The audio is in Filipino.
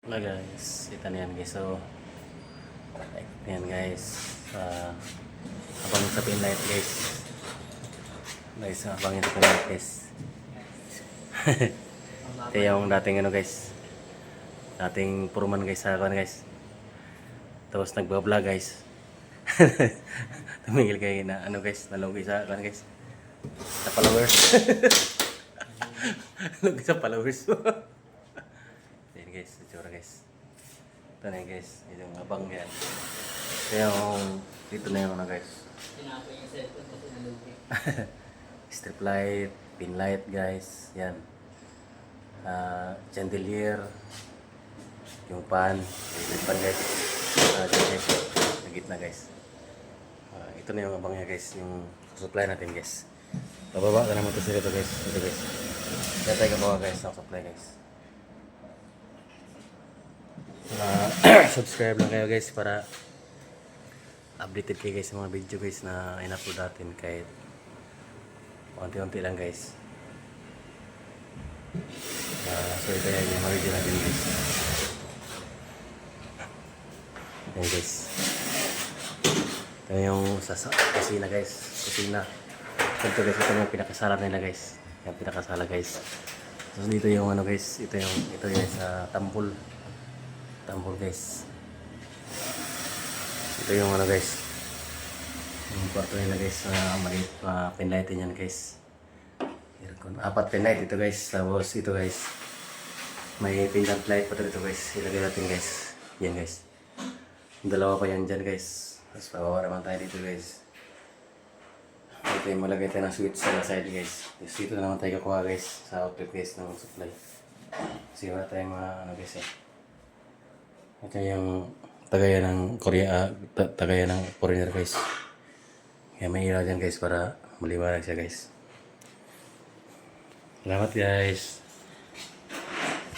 Wala guys, ito na yan guys. So, yan guys. Habang sa pinlight guys. Guys, habang ito pinlight guys. Ito yung dating ano guys. Dating puruman guys sa akin guys. Tapos nagbablog guys. Tumingil kayo na ano guys, nalugi sa akin guys. Sa followers. Nalugi sa followers. Yan guys, itsura guys. Ito na yun guys, yung abang yan. Kaya yung, dito na yung ano guys. Sinapo yung cellphone kasi nalugi. Strip light, pin light guys, yan. Chandelier, yung pan, yung pan guys. Dyan guys, sa gitna guys. Ito na yung abang niya guys, yung supply natin guys. Bababa ka naman ito sila ito guys. Ito guys. Kaya tayo kabawa guys, ang supply guys. Subscribe lang kayo guys para updated kayo guys sa mga video guys na in-upload natin kahit unti-unti lang guys. So ito yan yung video natin guys. Ayan guys. Ito yung kusina guys. Kusina. Ito guys, ito yung pinakasala nila guys. Yung pinakasala guys. So dito yung ano guys, ito guys tambol. Tambol guys. Ito yung ano guys. Yung kwarto nila guys. Maliit pinlightin yan guys. Aircon. 4 pinlight ito guys. Tapos ito guys. May pendant light pa dito guys. Ilagay natin guys. Yan guys. Dalawa pa yan dyan guys. Tapos pababa naman tayo dito guys. Ito yung malagay tayo ng switch sa side guys. Tapos dito naman tayo kakuha guys. Sa outlet guys ng supply. Kasi wala tayong mga ano guys eh. Ito yung tagayan ng Korea, tagayan ng foreigner guys. Kaya may ilaw dyan guys para maliwanag siya guys. Salamat guys.